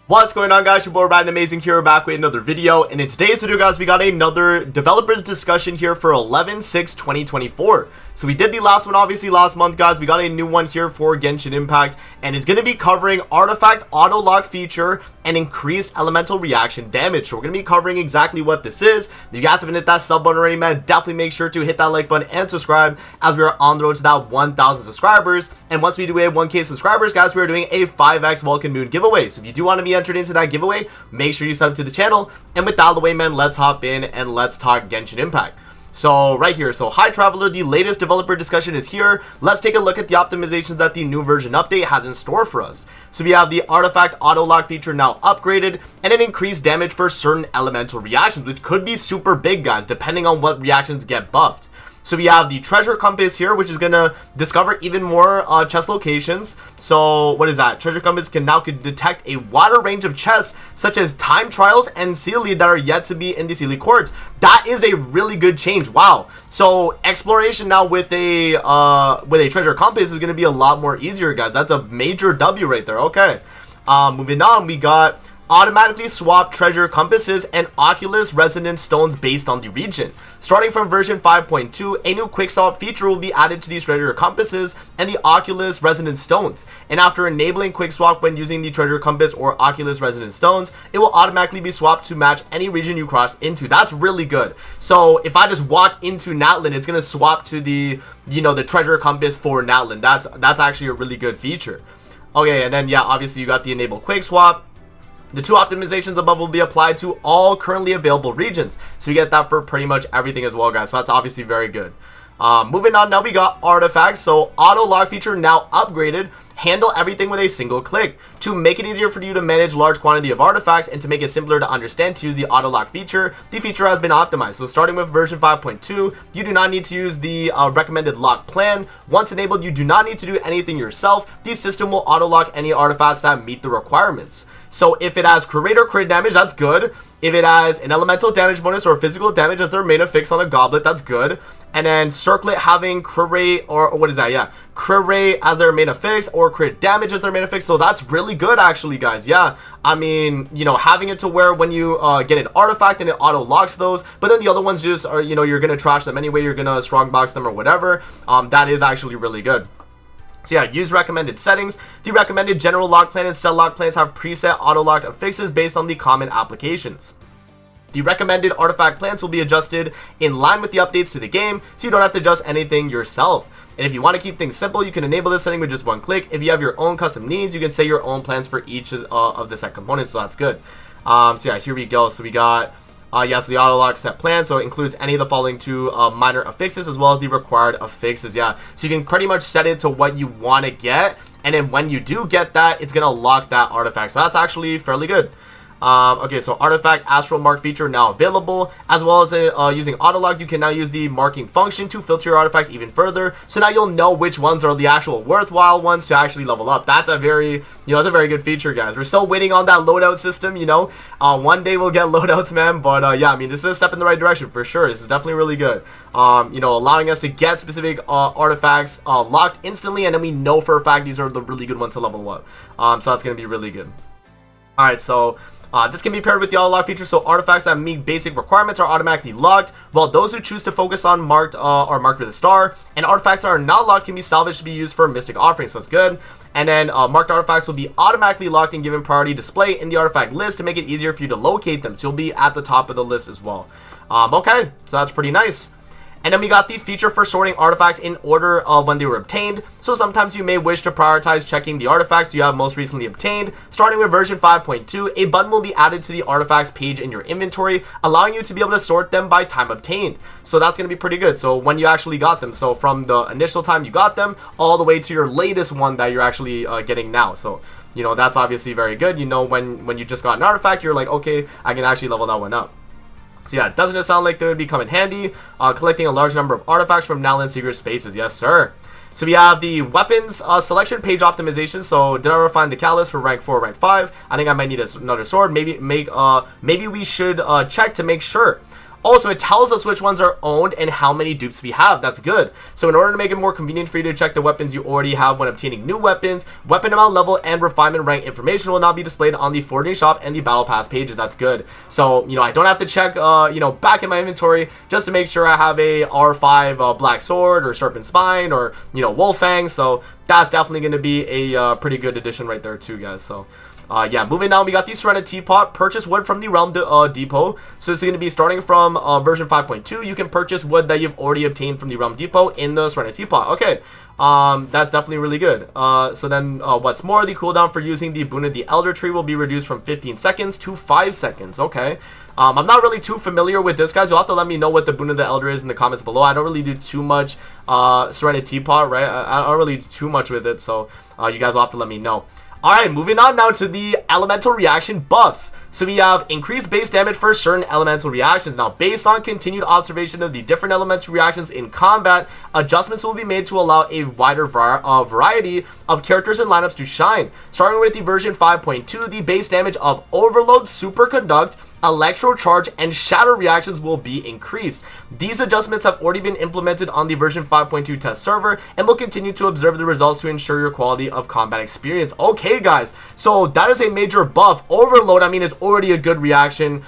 What's going on, guys? Your boy Ryan Amazing here, back with another video. And in today's video, guys, we got another developers discussion here for 11/6/2024. So we did the last one obviously last month, guys. We got a new one here for Genshin Impact, and it's going to be covering artifact autolock feature and increased elemental reaction damage. So we're going to be covering exactly what this is. If you guys haven't hit that sub button already, man, definitely make sure to hit that like button and subscribe, as we are on the road to that 1,000 subscribers. And once we do a 1K subscribers, guys, we are doing a 5x Vulcan Moon giveaway. So if you do want to be entered into that giveaway, make sure you sub to the channel. And with that out of the way, man, let's hop in and let's talk Genshin Impact. So right here, so hi Traveler, the latest developer discussion is here. Let's take a look at the optimizations that the new version update has in store for us. So we have the artifact auto lock feature now upgraded, and an increased damage for certain elemental reactions, which could be super big, guys, depending on what reactions get buffed. So we have the treasure compass here, which is gonna discover even more chest locations. So what is that? Treasure compass can now detect a wider range of chests, such as time trials and Sealy that are yet to be in the Sealy courts. That is a really good change. Wow. So exploration now with a treasure compass is gonna be a lot more easier, guys. That's a major W right there. Okay. Moving on, we got automatically swap treasure compasses and Oculus resonance stones based on the region. Starting from version 5.2, a new quick swap feature will be added to these treasure compasses and the Oculus resonance stones. And after enabling quick swap when using the treasure compass or Oculus resonance stones, it will automatically be swapped to match any region you cross into. That's really good. So if I just walk into Natlan, it's gonna swap to the the treasure compass for Natlan. That's actually a really good feature. Okay, and then yeah, obviously you got the enable quick swap. The two optimizations above will be applied to all currently available regions. So you get that for pretty much everything as well, guys. So that's obviously very good. Moving on, now we got artifacts. So auto lock feature now upgraded. Handle everything with a single click. To make it easier for you to manage large quantity of artifacts and to make it simpler to understand to use the auto lock feature, the feature has been optimized. So starting with version 5.2, you do not need to use the recommended lock plan. Once enabled, you do not need to do anything yourself. The system will auto lock any artifacts that meet the requirements. So if it has crit or crit damage, that's good. If it has an elemental damage bonus or physical damage as their main affix on a goblet, that's good. And then circlet having crit rate, or what is that? Yeah, crit rate as their main affix or crit damage as their main affix. So that's really good, actually, guys. Yeah, I mean, having it to where when you get an artifact and it auto locks those, but then the other ones just are, you're gonna trash them anyway. You're gonna strongbox them or whatever. That is actually really good. So yeah, use recommended settings. The recommended general lock plan and cell lock plans have preset auto-locked affixes based on the common applications. The recommended artifact plans will be adjusted in line with the updates to the game, so you don't have to adjust anything yourself. And if you want to keep things simple, you can enable this setting with just one click. If you have your own custom needs, you can set your own plans for each of the set components, so that's good. So yeah, here we go. So we got so the auto lock set plan, so it includes any of the following two minor affixes as well as the required affixes. Yeah, so you can pretty much set it to what you want to get, and then when you do get that, it's gonna lock that artifact. So that's actually fairly good. Okay, so artifact astral mark feature now available, as well as using autolock. You can now use the marking function to filter your artifacts even further, so now you'll know which ones are the actual worthwhile ones to actually level up. That's a very that's a very good feature, guys. We're still waiting on that loadout system. One day we'll get loadouts, man, but yeah, I mean, this is a step in the right direction for sure. This is definitely really good. Allowing us to get specific artifacts locked instantly, and then we know for a fact these are the really good ones to level up. So that's gonna be really good. All right, so this can be paired with the auto lock feature, so artifacts that meet basic requirements are automatically locked, while those who choose to focus on are marked with a star, and artifacts that are not locked can be salvaged to be used for mystic offerings, so that's good. And then marked artifacts will be automatically locked and given priority display in the artifact list to make it easier for you to locate them, so you'll be at the top of the list as well. Okay, so that's pretty nice. And then we got the feature for sorting artifacts in order of when they were obtained. So sometimes you may wish to prioritize checking the artifacts you have most recently obtained. Starting with version 5.2, a button will be added to the artifacts page in your inventory, allowing you to be able to sort them by time obtained. So that's going to be pretty good. So when you actually got them, so from the initial time you got them all the way to your latest one that you're actually getting now. So that's obviously very good. When you just got an artifact, you're like, okay, I can actually level that one up. So yeah, doesn't it sound like they would become in handy? Collecting a large number of artifacts from Natlan secret spaces. Yes, sir. So we have the weapons selection page optimization. So did I refine the catalyst for rank 4, rank 5? I think I might need another sword. Maybe we should check to make sure. Also, it tells us which ones are owned and how many dupes we have. That's good. So in order to make it more convenient for you to check the weapons you already have when obtaining new weapons, weapon amount, level, and refinement rank information will now be displayed on the forging shop and the battle pass pages. That's good. So, I don't have to check, back in my inventory just to make sure I have a R5 black sword or serpent spine or, wolf fang. So that's definitely going to be a pretty good addition right there too, guys. So yeah, moving on, we got the Sera Teapot. Purchase wood from the Realm Depot. So this is going to be starting from version 5.2. You can purchase wood that you've already obtained from the Realm Depot in the Sera Teapot. Okay, that's definitely really good. So then what's more, the cooldown for using the Boon of the Elder Tree will be reduced from 15 seconds to 5 seconds. Okay. I'm not really too familiar with this, guys. You'll have to let me know what the Boon of the Elder is in the comments below. I don't really do too much Sera Teapot, right? I don't really do too much with it, so you guys will have to let me know. Alright, moving on now to the elemental reaction buffs. So we have increased base damage for certain elemental reactions. Now, based on continued observation of the different elemental reactions in combat, adjustments will be made to allow a wider variety of characters and lineups to shine. Starting with the version 5.2, the base damage of Overload, Superconduct, Electro Charge, and Shatter reactions will be increased. These adjustments have already been implemented on the version 5.2 test server and will continue to observe the results to ensure your quality of combat experience. Okay, guys, so that is a major buff. Overload, I mean, is already a good reaction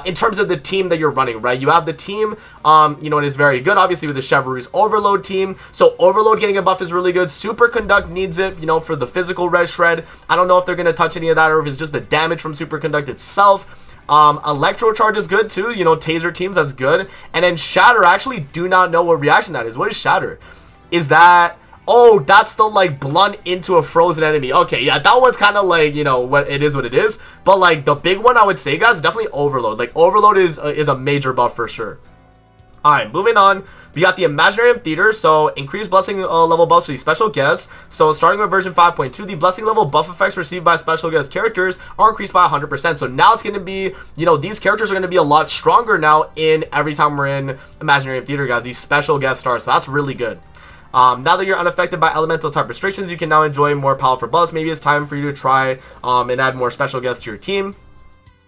in terms of the team that you're running, right? You have the team, it is very good, obviously, with the Chevrolet's Overload team. So Overload getting a buff is really good. Superconduct needs it, for the physical red shred. I don't know if they're going to touch any of that or if it's just the damage from Superconduct itself. Electro Charge is good too, taser teams, that's good. And then Shatter, I actually do not know what reaction that is. What is Shatter? Is that, oh, that's the blunt into a frozen enemy. Okay, yeah, that one's kind of what it is. But the big one I would say, guys, is definitely Overload. Overload is a major buff for sure. Alright, moving on. We got the Imaginarium Theater, so increased blessing level buffs for the special guests. So starting with version 5.2, the blessing level buff effects received by special guest characters are increased by 100%. So now it's going to be, these characters are going to be a lot stronger now in every time we're in Imaginarium Theater, guys. These special guest stars, so that's really good. Now that you're unaffected by elemental type restrictions, you can now enjoy more powerful buffs. Maybe it's time for you to try and add more special guests to your team.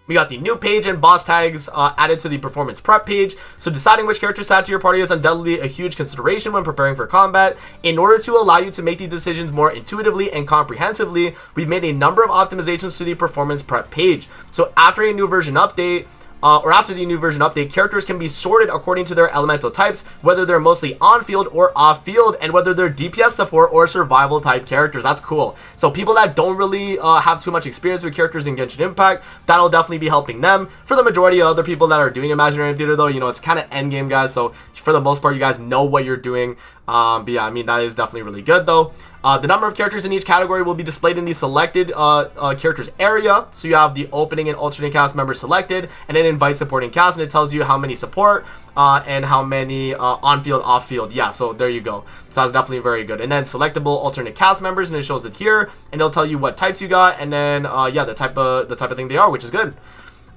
We got the new page and boss tags added to the performance prep page. So deciding which characters to add to your party is undoubtedly a huge consideration when preparing for combat. In order to allow you to make these decisions more intuitively and comprehensively, we've made a number of optimizations to the performance prep page. So after a new version update, after the new version update, characters can be sorted according to their elemental types, whether they're mostly on-field or off-field, and whether they're DPS support or survival type characters. That's cool. So people that don't really have too much experience with characters in Genshin Impact, that'll definitely be helping them. For the majority of other people that are doing Imaginarium Theater, though, it's kind of endgame, guys, so for the most part, you guys know what you're doing. But yeah, I mean, that is definitely really good, though. The number of characters in each category will be displayed in the selected characters area. So you have the opening and alternate cast members selected, and then invite supporting cast, and it tells you how many support and how many on-field, off-field. Yeah, so there you go. So that's definitely very good. And then selectable alternate cast members, and it shows it here, and it'll tell you what types you got, and then yeah, the type of thing they are, which is good.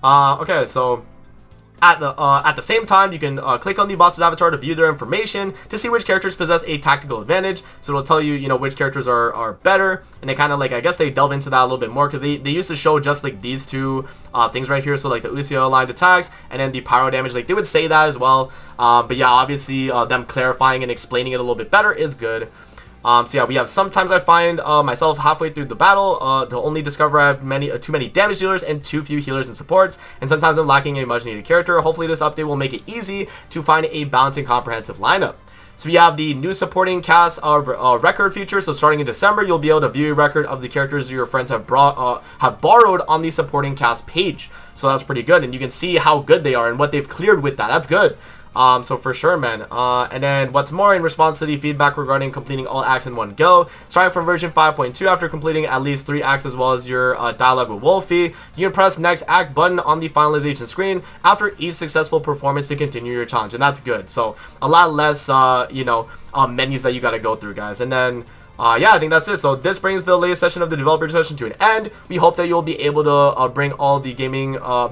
Okay, so at the same time, you can click on the boss's avatar to view their information to see which characters possess a tactical advantage. So it'll tell you, which characters are better, and they kind of I guess they delve into that a little bit more, because they used to show just these two things right here. So the Ucio aligned attacks and then the pyro damage, they would say that as well. But yeah, obviously them clarifying and explaining it a little bit better is good. So yeah, we have sometimes I find myself halfway through the battle to only discover I have too many damage dealers and too few healers and supports, and sometimes I'm lacking a much needed character. Hopefully this update will make it easy to find a balanced and comprehensive lineup. So we have the new supporting cast record feature. So starting in December, you'll be able to view a record of the characters your friends have borrowed on the supporting cast page. So that's pretty good, and you can see how good they are and what they've cleared with that. That's good. So for sure, man. And then what's more, in response to the feedback regarding completing all acts in one go, starting from version 5.2, after completing at least 3 acts as well as your dialogue with Wolfie, you can press next act button on the finalization screen after each successful performance to continue your challenge, and that's good. So a lot less menus that you got to go through, guys. And then yeah, I think that's it. So this brings the latest session of the developer discussion to an end. We hope that you'll be able to bring all the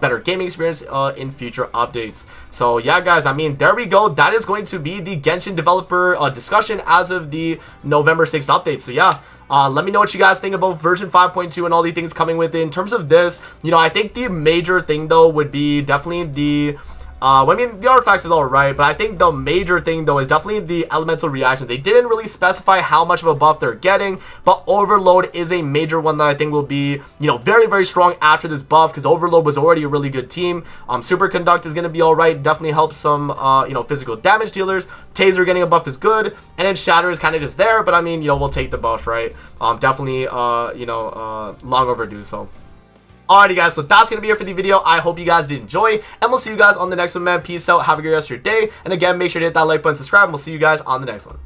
better gaming experience in future updates. So yeah, guys, I mean, there we go. That is going to be the Genshin developer discussion as of the November 6th update. So yeah, let me know what you guys think about version 5.2 and all the things coming with it. In terms of this, I think the major thing though would be definitely the I mean, the artifacts is alright, but I think the major thing though is definitely the elemental reaction. They didn't really specify how much of a buff they're getting, but Overload is a major one that I think will be, you know, very, very strong after this buff, because Overload was already a really good team. Superconduct is going to be alright, definitely helps some, you know, physical damage dealers. Taser getting a buff is good, and then Shatter is kind of just there, but I mean, you know, we'll take the buff, right? Definitely, you know, long overdue, so. Alrighty guys, so that's going to be it for the video. I hope you guys did enjoy, and we'll see you guys on the next one, man. Peace out, have a good rest of your day, and again, make sure to hit that like button, subscribe, and we'll see you guys on the next one.